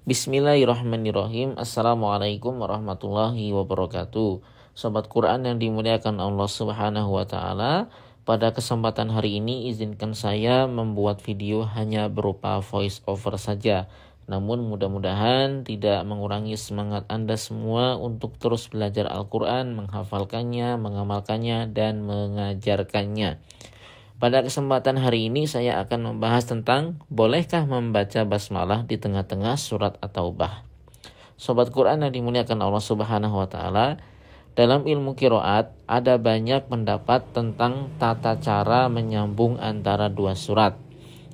Bismillahirrahmanirrahim. Assalamualaikum warahmatullahi wabarakatuh. Sobat Quran yang dimuliakan Allah Subhanahu wa taala, pada kesempatan hari ini izinkan saya membuat video hanya berupa voice over saja. Namun mudah-mudahan tidak mengurangi semangat Anda semua untuk terus belajar Al-Quran, menghafalkannya, mengamalkannya, dan mengajarkannya. Pada kesempatan hari ini saya akan membahas tentang bolehkah membaca basmalah di tengah-tengah surat At-Taubah. Sobat Quran yang dimuliakan Allah Subhanahu wa taala, dalam ilmu qiraat ada banyak pendapat tentang tata cara menyambung antara dua surat.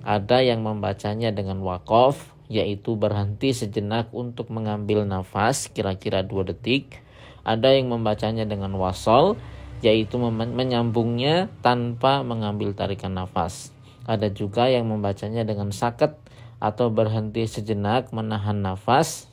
Ada yang membacanya dengan waqaf, yaitu berhenti sejenak untuk mengambil nafas kira-kira 2 detik. Ada yang membacanya dengan wasol, yaitu menyambungnya tanpa mengambil tarikan nafas. Ada juga yang membacanya dengan saket atau berhenti sejenak menahan nafas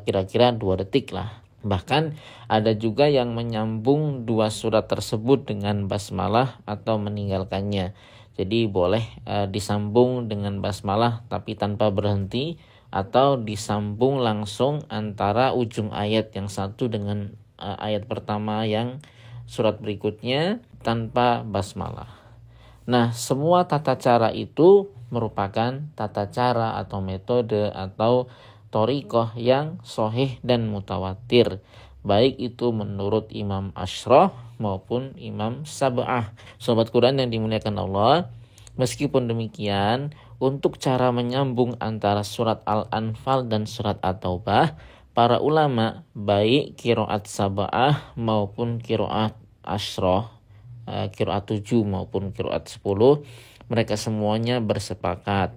kira-kira 2 detik lah. Bahkan ada juga yang menyambung dua surat tersebut dengan basmalah atau meninggalkannya. Jadi boleh disambung dengan basmalah tapi tanpa berhenti, atau disambung langsung antara ujung ayat yang satu dengan ayat pertama yang surat berikutnya tanpa basmalah. Nah, semua tata cara itu merupakan tata cara atau metode atau thoriqah yang sahih dan mutawatir, baik itu menurut Imam Asyrah maupun Imam Sab'ah. Sobat Quran yang dimuliakan Allah, meskipun demikian, untuk cara menyambung antara surat Al-Anfal dan surat At-Taubah, para ulama baik qiraat Sab'ah maupun qiraat Asyrah, qiraat 7 maupun qiraat 10, mereka semuanya bersepakat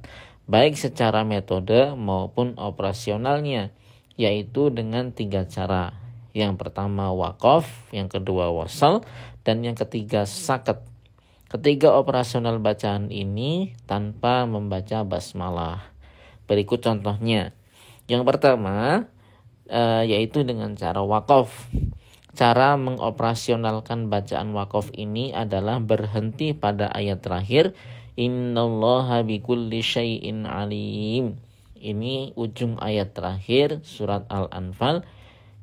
baik secara metode maupun operasionalnya, yaitu dengan 3 cara. Yang pertama waqaf, yang kedua wasal, dan yang ketiga saket. Ketiga operasional bacaan ini tanpa membaca basmalah. Berikut contohnya. Yang pertama yaitu dengan cara waqaf. Cara mengoperasionalkan bacaan waqaf ini adalah berhenti pada ayat terakhir, innallaha bikulli syai'in alim. Ini ujung ayat terakhir surat Al-Anfal.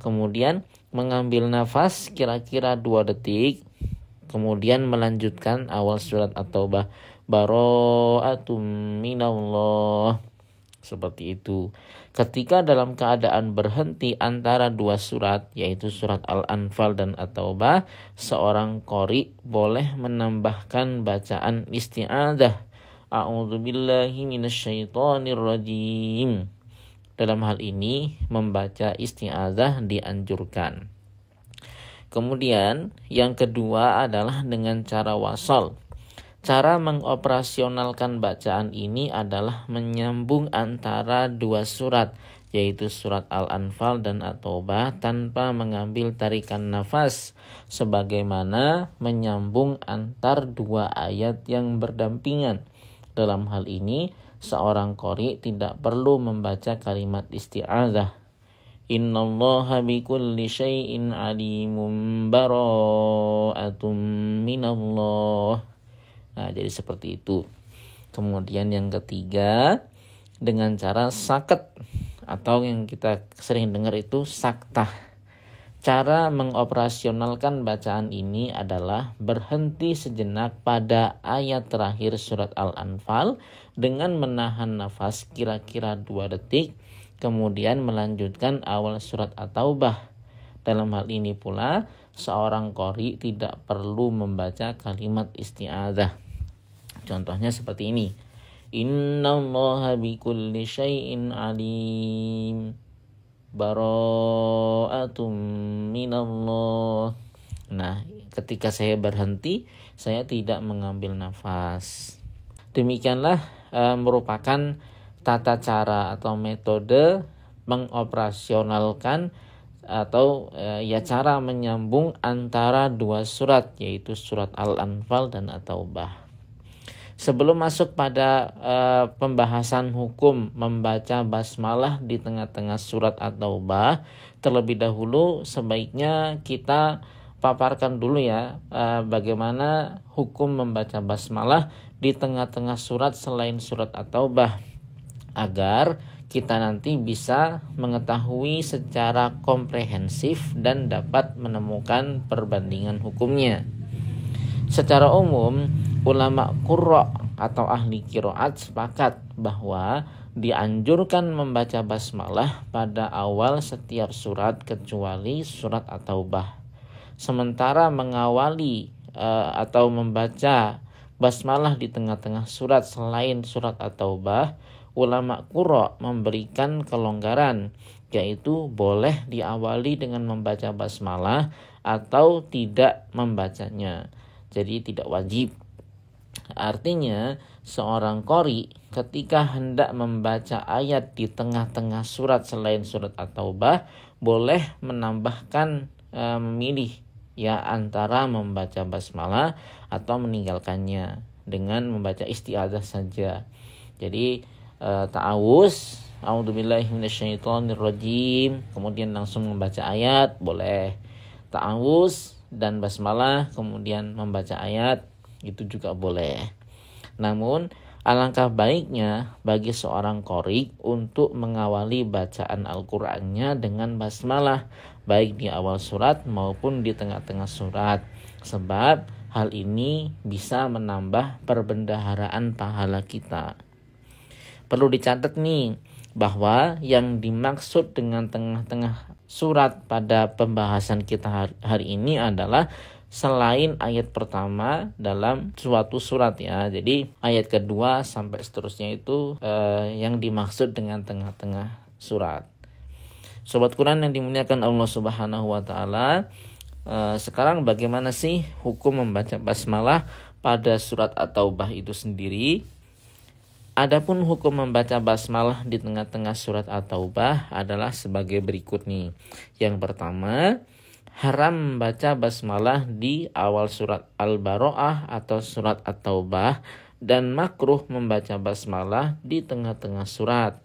Kemudian mengambil nafas kira-kira 2 detik. Kemudian melanjutkan awal surat At-Taubah, bara'atum minallah. Seperti itu. Ketika dalam keadaan berhenti antara 2 surat, yaitu surat Al-Anfal dan At-Taubah, seorang qori boleh menambahkan bacaan isti'adzah, a'udzubillahi minasyaitonirrajim. Dalam hal ini membaca isti'adzah dianjurkan. Kemudian yang kedua adalah dengan cara wasal. Cara mengoperasionalkan bacaan ini adalah menyambung antara 2 surat, yaitu surat Al-Anfal dan At-Taubah tanpa mengambil tarikan nafas, sebagaimana menyambung antar 2 ayat yang berdampingan. Dalam hal ini, seorang qori tidak perlu membaca kalimat isti'adzah, innallaha bikulli syai'in alimun bara'atum minallah. Nah, jadi seperti itu. Kemudian yang ketiga dengan cara saket, atau yang kita sering dengar itu saktah. Cara mengoperasionalkan bacaan ini adalah berhenti sejenak pada ayat terakhir surat Al-Anfal dengan menahan nafas kira-kira 2 detik, kemudian melanjutkan awal surat At-Taubah. Dalam hal ini pula seorang qori tidak perlu membaca kalimat isti'adzah. Contohnya seperti ini. Innallaha bikulli syai'in alim, bara'atum minallah. Nah, ketika saya berhenti, saya tidak mengambil nafas. Demikianlah merupakan tata cara atau metode mengoperasionalkan atau cara menyambung antara 2 surat, yaitu surat Al-Anfal dan At-Taubah. Sebelum masuk pada pembahasan hukum membaca basmalah di tengah-tengah surat At-Taubah, terlebih dahulu sebaiknya kita paparkan dulu ya bagaimana hukum membaca basmalah di tengah-tengah surat selain surat At-Taubah, agar kita nanti bisa mengetahui secara komprehensif dan dapat menemukan perbandingan hukumnya. Secara umum, ulama qurra atau ahli qiraat sepakat bahwa dianjurkan membaca basmalah pada awal setiap surat kecuali surat At-Taubah. Sementara mengawali atau membaca basmalah di tengah-tengah surat selain surat At-Taubah, ulama qurra memberikan kelonggaran, yaitu boleh diawali dengan membaca basmalah atau tidak membacanya. Jadi tidak wajib. Artinya seorang qori ketika hendak membaca ayat di tengah-tengah surat selain surat At-Taubah boleh menambahkan memilih ya antara membaca basmalah atau meninggalkannya dengan membaca isti'adzah saja. Jadi ta'awuz, a'udzubillahi minasyaitonirrajim, kemudian langsung membaca ayat boleh. Ta'awuz dan basmalah kemudian membaca ayat itu juga boleh. Namun alangkah baiknya bagi seorang qori untuk mengawali bacaan Al-Qur'annya dengan basmalah baik di awal surat maupun di tengah-tengah surat, sebab hal ini bisa menambah perbendaharaan pahala kita. Perlu dicatat nih bahwa yang dimaksud dengan tengah-tengah surat pada pembahasan kita hari ini adalah selain ayat pertama dalam suatu surat ya. Jadi ayat kedua sampai seterusnya itu yang dimaksud dengan tengah-tengah surat. Sobat Quran yang dimuliakan Allah Subhanahu wa taala, sekarang bagaimana sih hukum membaca basmalah pada surat At-Taubah itu sendiri? Adapun hukum membaca basmalah di tengah-tengah surat At-Taubah adalah sebagai berikut nih. Yang pertama, haram membaca basmalah di awal surat Al-Bara'ah atau surat At-Taubah, dan makruh membaca basmalah di tengah-tengah surat.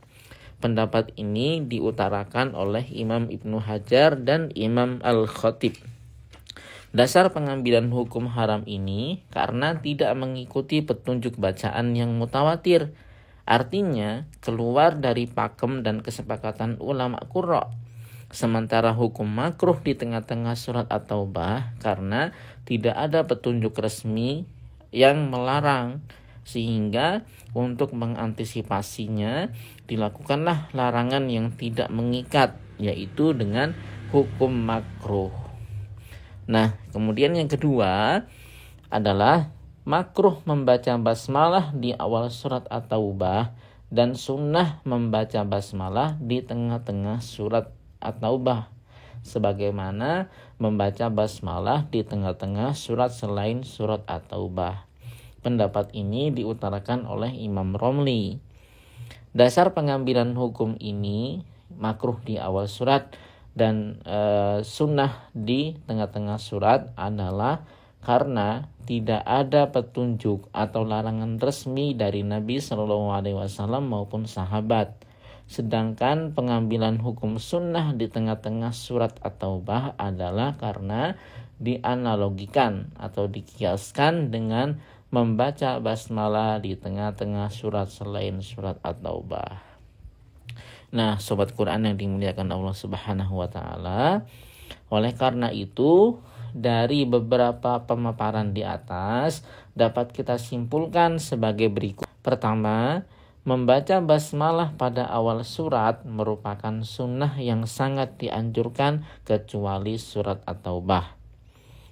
Pendapat ini diutarakan oleh Imam Ibnu Hajar dan Imam Al-Khatib. Dasar pengambilan hukum haram ini karena tidak mengikuti petunjuk bacaan yang mutawatir. Artinya keluar dari pakem dan kesepakatan ulama qurra. Sementara hukum makruh di tengah-tengah surat At-Taubah karena tidak ada petunjuk resmi yang melarang, sehingga untuk mengantisipasinya dilakukanlah larangan yang tidak mengikat, yaitu dengan hukum makruh. Nah, kemudian yang kedua adalah makruh membaca basmalah di awal surat At-Taubah dan sunnah membaca basmalah di tengah-tengah surat At-Taubah, sebagaimana membaca basmalah di tengah-tengah surat selain surat At-Taubah. Pendapat ini diutarakan oleh Imam Romli. Dasar pengambilan hukum ini makruh di awal surat dan sunnah di tengah-tengah surat adalah karena tidak ada petunjuk atau larangan resmi dari Nabi SAW maupun sahabat. Sedangkan pengambilan hukum sunnah di tengah-tengah surat At-Taubah adalah karena dianalogikan atau dikiaskan dengan membaca basmalah di tengah-tengah surat selain surat At-Taubah. Nah, sobat Quran yang dimuliakan Allah Subhanahu wa taala, oleh karena itu dari beberapa pemaparan di atas dapat kita simpulkan sebagai berikut. Pertama, membaca basmalah pada awal surat merupakan sunnah yang sangat dianjurkan kecuali surat At-Taubah.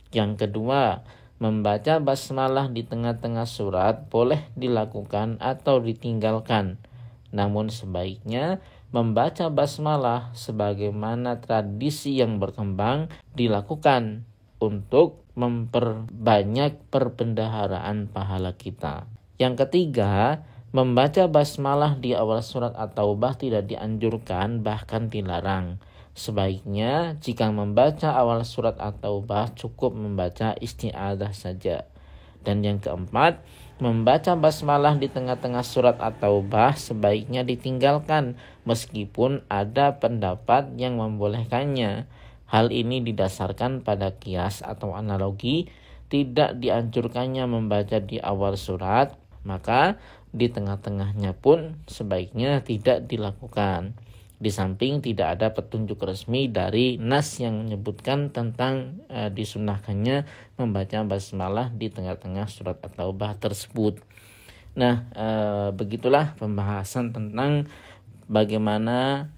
Yang kedua, membaca basmalah di tengah-tengah surat boleh dilakukan atau ditinggalkan. Namun sebaiknya membaca basmalah sebagaimana tradisi yang berkembang dilakukan untuk memperbanyak perbendaharaan pahala kita. Yang ketiga, membaca basmalah di awal surat At-Taubah tidak dianjurkan, bahkan dilarang. Sebaiknya jika membaca awal surat At-Taubah cukup membaca isti'adzah saja. Dan yang keempat, membaca basmalah di tengah-tengah surat At-Taubah sebaiknya ditinggalkan meskipun ada pendapat yang membolehkannya. Hal ini didasarkan pada kias atau analogi. Tidak dianjurkannya membaca di awal surat, maka di tengah-tengahnya pun sebaiknya tidak dilakukan. Di samping tidak ada petunjuk resmi dari nas yang menyebutkan tentang disunahkannya membaca basmalah di tengah-tengah surat At-Taubah tersebut. Nah, begitulah pembahasan tentang bagaimana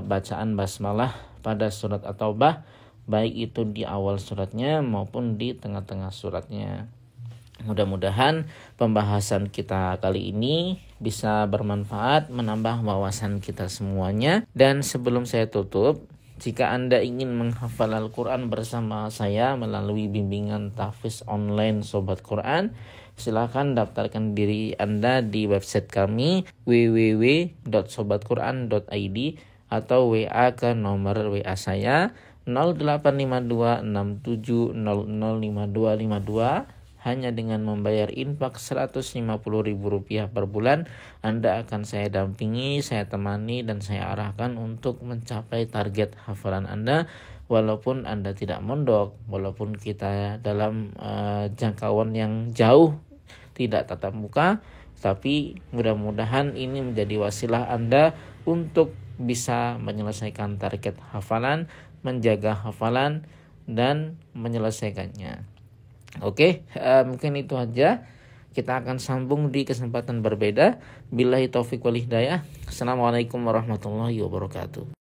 bacaan basmalah pada surat At-Taubah, baik itu di awal suratnya maupun di tengah-tengah suratnya. Mudah-mudahan pembahasan kita kali ini bisa bermanfaat, menambah wawasan kita semuanya. Dan sebelum saya tutup, jika Anda ingin menghafal Al-Quran bersama saya melalui bimbingan tahfiz online Sobat Quran, silakan daftarkan diri Anda di website kami www.sobatquran.id atau WA ke nomor WA saya 085267005252. Hanya dengan membayar infak Rp150.000 per bulan, Anda akan saya dampingi, saya temani, dan saya arahkan untuk mencapai target hafalan Anda. Walaupun Anda tidak mondok, walaupun kita dalam jangkauan yang jauh, tidak tatap muka, tapi mudah-mudahan ini menjadi wasilah Anda untuk bisa menyelesaikan target hafalan, menjaga hafalan, dan menyelesaikannya. Oke, mungkin itu aja. Kita akan sambung di kesempatan berbeda. Billahi taufiq wal hidayah. Assalamualaikum warahmatullahi wabarakatuh.